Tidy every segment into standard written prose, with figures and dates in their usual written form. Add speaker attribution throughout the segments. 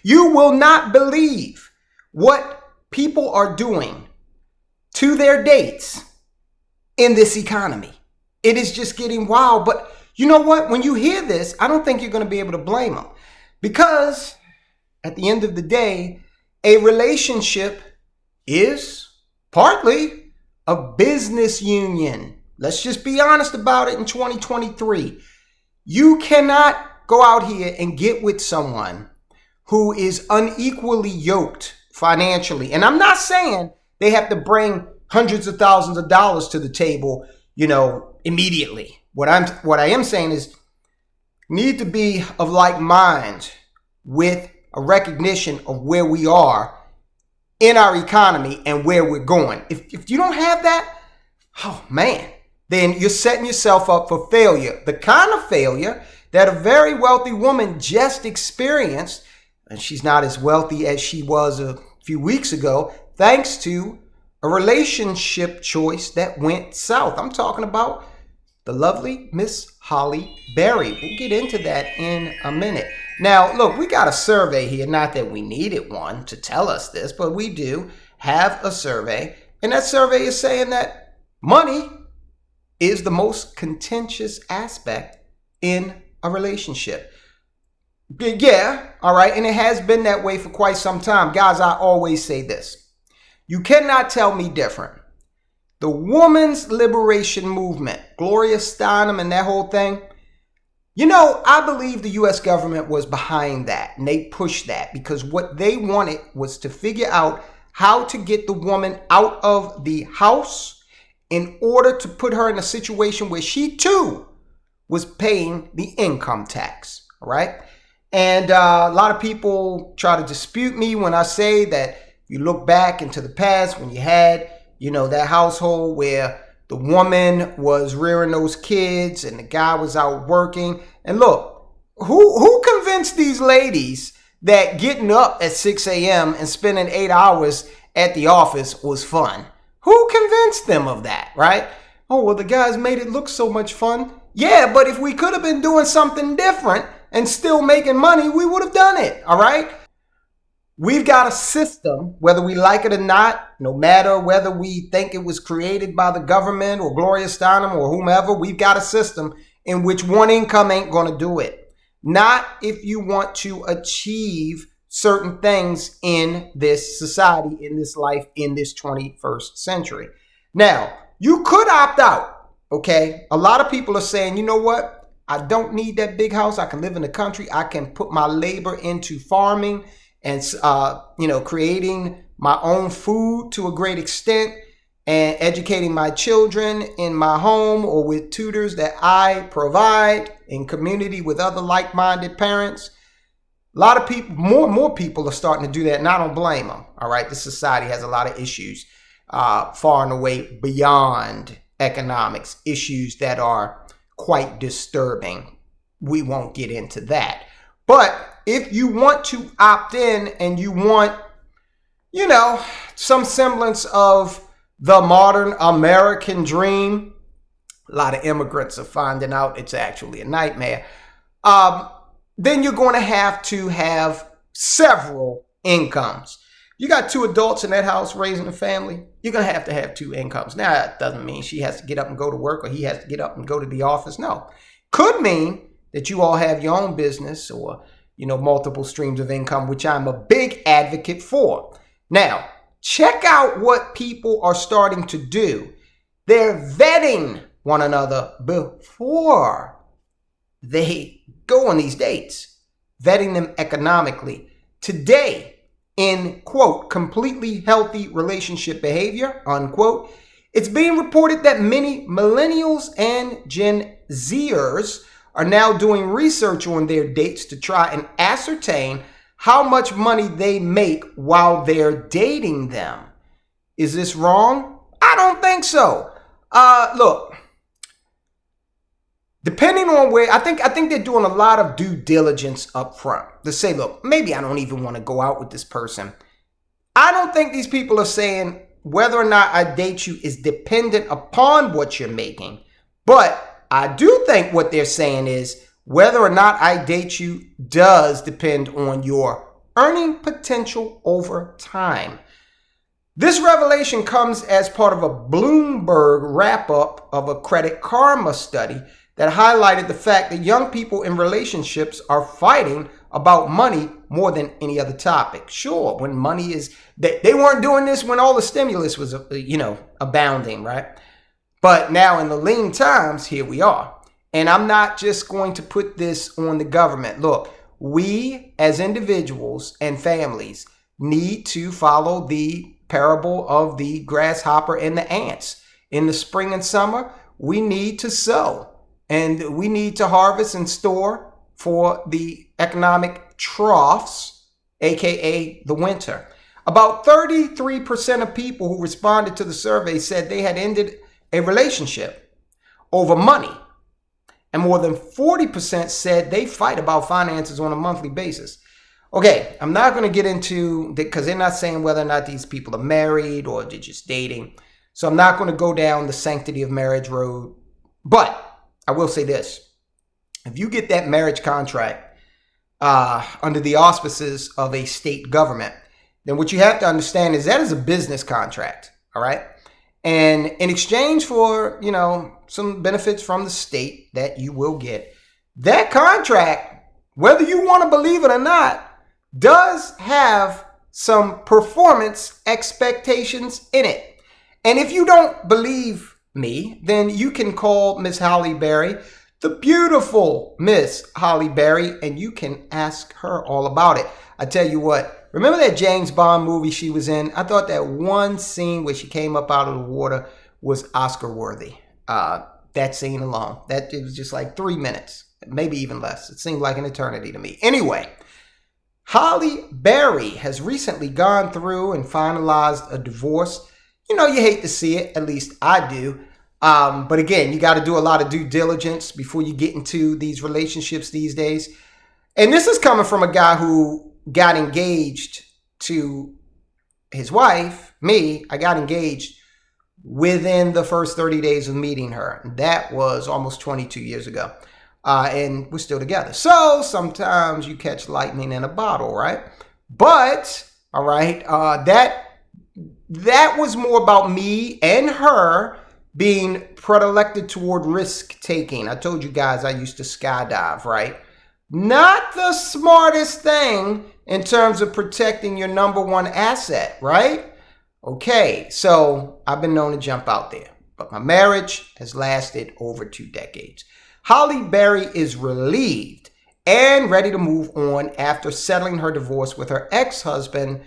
Speaker 1: You will not believe what people are doing to their dates in this economy. It is just getting wild. But you know what? When you hear this, I don't think you're going to be able to blame them, because at the end of the day, a relationship is partly a business union. Let's just be honest about it in 2023. You cannot go out here and get with someone who is unequally yoked financially. And I'm not saying they have to bring hundreds of thousands of dollars to the table, immediately. What I am saying is need to be of like mind with a recognition of where we are in our economy and where we're going. If you don't have that, oh man, then you're setting yourself up for failure. The kind of failure that a very wealthy woman just experienced, and she's not as wealthy as she was a few weeks ago, thanks to a relationship choice that went south. I'm talking about the lovely Miss Holly Berry. We'll get into that in a minute. Now, look, we got a survey here. Not that we needed one to tell us this, but we do have a survey. And that survey is saying that money is the most contentious aspect in a relationship. Yeah, all right. And it has been that way for quite some time. Guys, I always say this. You cannot tell me different. The woman's liberation movement, Gloria Steinem and that whole thing, I believe the U.S. government was behind that, and they pushed that because what they wanted was to figure out how to get the woman out of the house in order to put her in a situation where she too was paying the income tax, all right? And a lot of people try to dispute me when I say that you look back into the past when you had, that household where the woman was rearing those kids and the guy was out working. And look, who convinced these ladies that getting up at 6 a.m. and spending 8 hours at the office was fun? Who convinced them of that, right? Oh, well, the guys made it look so much fun. Yeah, but if we could have been doing something different and still making money, we would have done it, all right? We've got a system, whether we like it or not, no matter whether we think it was created by the government or Gloria Steinem or whomever, we've got a system in which one income ain't going to do it. Not if you want to achieve certain things in this society, in this life, in this 21st century. Now, you could opt out, okay? A lot of people are saying, you know what? I don't need that big house. I can live in the country. I can put my labor into farming and, creating my own food to a great extent and educating my children in my home or with tutors that I provide in community with other like-minded parents. A lot of people, more people are starting to do that, and I don't blame them. All right. This society has a lot of issues far and away beyond economics, issues that are quite disturbing. We won't get into that. But if you want to opt in and you want, some semblance of the modern American dream, a lot of immigrants are finding out it's actually a nightmare, then you're going to have several incomes. You got 2 adults in that house raising a family, you're going to have 2 incomes. Now, that doesn't mean she has to get up and go to work or he has to get up and go to the office. No. Could mean that you all have your own business or, multiple streams of income, which I'm a big advocate for. Now, check out what people are starting to do. They're vetting one another before they go on these dates, vetting them economically. Today, in, quote, completely healthy relationship behavior, unquote, it's being reported that many millennials and Gen Zers are now doing research on their dates to try and ascertain how much money they make while they're dating them. Is this wrong? I don't think so. Look, depending on where, I think they're doing a lot of due diligence up front to say, look, maybe I don't even want to go out with this person. I don't think these people are saying whether or not I date you is dependent upon what you're making. But I do think what they're saying is whether or not I date you does depend on your earning potential over time. This revelation comes as part of a Bloomberg wrap-up of a Credit Karma study that highlighted the fact that young people in relationships are fighting about money more than any other topic. Sure, when money is, they weren't doing this when all the stimulus was, abounding, right? But now in the lean times, here we are. And I'm not just going to put this on the government. Look, we as individuals and families need to follow the parable of the grasshopper and the ants. In the spring and summer, we need to sow and we need to harvest and store for the economic troughs, aka the winter. About 33% of people who responded to the survey said they had ended a relationship over money. And more than 40% said they fight about finances on a monthly basis. Okay, I'm not going to get into, because they're not saying whether or not these people are married or they're just dating. So I'm not going to go down the sanctity of marriage road. But I will say this. If you get that marriage contract under the auspices of a state government, then what you have to understand is that is a business contract, all right? And in exchange for, some benefits from the state that you will get, that contract, whether you want to believe it or not, does have some performance expectations in it. And if you don't believe me, then you can call Miss Holly Berry, the beautiful Miss Holly Berry, and you can ask her all about it. I tell you what, remember that James Bond movie she was in? I thought that one scene where she came up out of the water was Oscar worthy. That scene alone, it was just like 3 minutes, maybe even less. It seemed like an eternity to me. Anyway, Holly Berry has recently gone through and finalized a divorce. You hate to see it, at least I do. But again, you got to do a lot of due diligence before you get into these relationships these days. And this is coming from a guy who got engaged to his wife, me. I got engaged within the first 30 days of meeting her. That was almost 22 years ago. And we're still together. So sometimes you catch lightning in a bottle, right? But, all right, that was more about me and her being predilected toward risk taking. I told you guys I used to skydive, right? Not the smartest thing in terms of protecting your number one asset, right? Okay, so I've been known to jump out there, but my marriage has lasted over 2 decades. Holly Berry is relieved and ready to move on after settling her divorce with her ex-husband,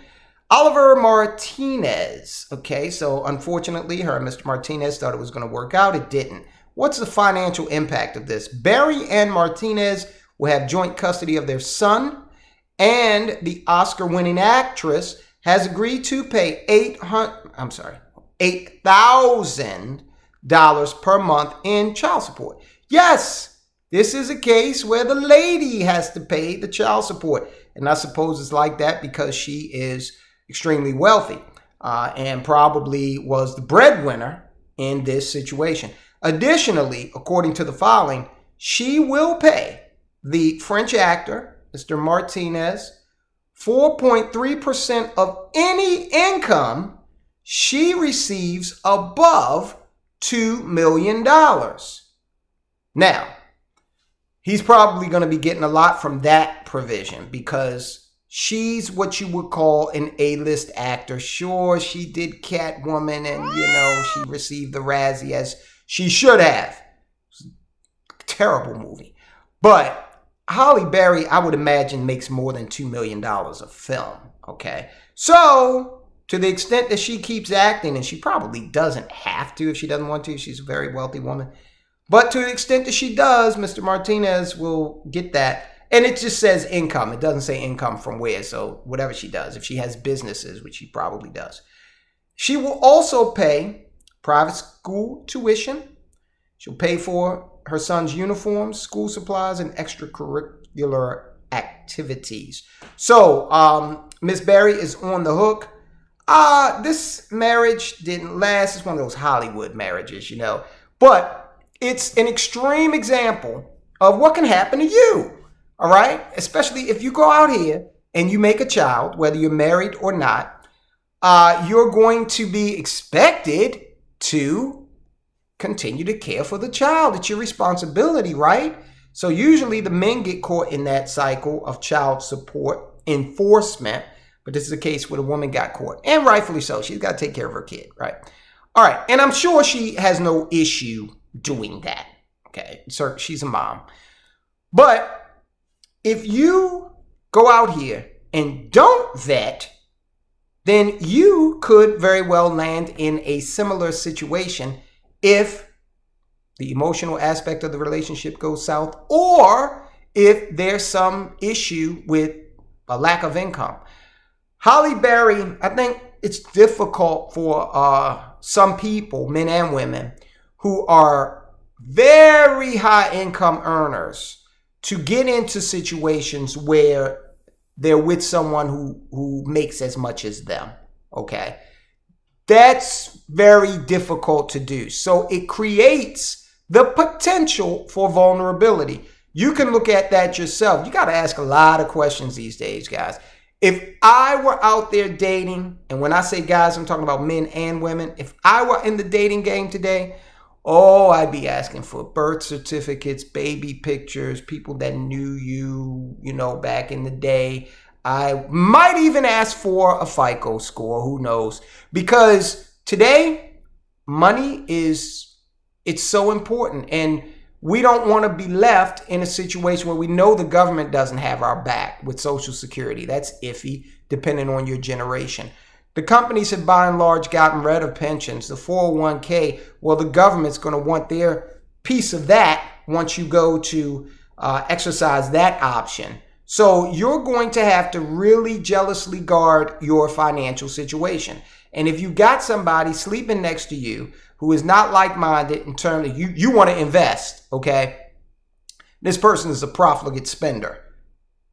Speaker 1: Oliver Martinez. Okay, so unfortunately, her and Mr. Martinez thought it was going to work out. It didn't. What's the financial impact of this? Berry and Martinez will have joint custody of their son, and the Oscar-winning actress has agreed to pay $8,000 per month in child support. Yes, this is a case where the lady has to pay the child support. And I suppose it's like that because she is extremely wealthy and probably was the breadwinner in this situation. Additionally, according to the filing, she will pay the French actor, Mr. Martinez, 4.3% of any income she receives above $2 million. Now, he's probably going to be getting a lot from that provision because she's what you would call an A-list actor. Sure, she did Catwoman and, she received the Razzie as she should have. Terrible movie. But Holly Berry, I would imagine, makes more than $2 million a film, okay? So, to the extent that she keeps acting, and she probably doesn't have to if she doesn't want to, she's a very wealthy woman. But to the extent that she does, Mr. Martinez will get that. And it just says income. It doesn't say income from where. So whatever she does, if she has businesses, which she probably does. She will also pay private school tuition. She'll pay for her son's uniforms, school supplies, and extracurricular activities. So Miss Berry is on the hook. This marriage didn't last. It's one of those Hollywood marriages, But it's an extreme example of what can happen to you, all right? Especially if you go out here and you make a child, whether you're married or not, you're going to be expected to continue to care for the child. It's your responsibility, right? So usually the men get caught in that cycle of child support enforcement, but this is a case where the woman got caught, and rightfully so. She's got to take care of her kid, right? All right, and I'm sure she has no issue doing that, okay? So she's a mom. But if you go out here and don't vet, then you could very well land in a similar situation if the emotional aspect of the relationship goes south, or if there's some issue with a lack of income. Holly Berry, I think it's difficult for some people, men and women, who are very high income earners to get into situations where they're with someone who makes as much as them, okay? That's very difficult to do. So it creates the potential for vulnerability. You can look at that yourself. You got to ask a lot of questions these days, guys. If I were out there dating, and when I say guys, I'm talking about men and women. If I were in the dating game today, oh, I'd be asking for birth certificates, baby pictures, people that knew you, back in the day. I might even ask for a FICO score, who knows? Because today, money it's so important. And we don't want to be left in a situation where we know the government doesn't have our back with Social Security. That's iffy, depending on your generation. The companies have by and large gotten rid of pensions, the 401k. Well, the government's going to want their piece of that once you go to exercise that option. So you're going to have to really jealously guard your financial situation. And if you got somebody sleeping next to you who is not like-minded in terms of you want to invest, okay? This person is a profligate spender.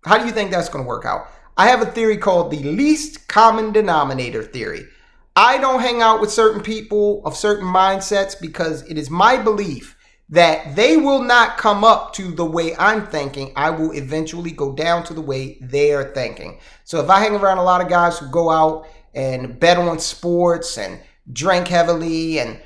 Speaker 1: How do you think that's going to work out? I have a theory called the least common denominator theory. I don't hang out with certain people of certain mindsets because it is my belief that they will not come up to the way I'm thinking. I will eventually go down to the way they're thinking. So if I hang around a lot of guys who go out and bet on sports and drink heavily and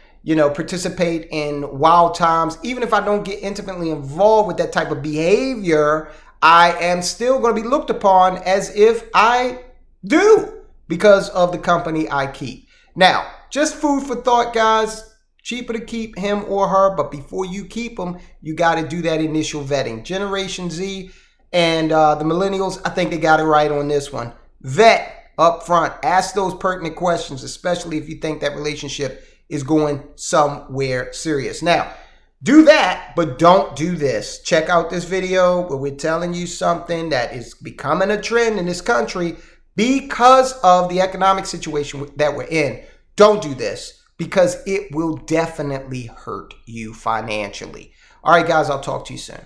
Speaker 1: participate in wild times, even if I don't get intimately involved with that type of behavior, I am still going to be looked upon as if I do because of the company I keep. Now, just food for thought, guys. Cheaper to keep him or her, but before you keep them, you got to do that initial vetting. Generation Z and the millennials, I think they got it right on this one. Vet up front. Ask those pertinent questions, especially if you think that relationship is going somewhere serious. Now, do that, but don't do this. Check out this video where we're telling you something that is becoming a trend in this country because of the economic situation that we're in. Don't do this because it will definitely hurt you financially. All right, guys, I'll talk to you soon.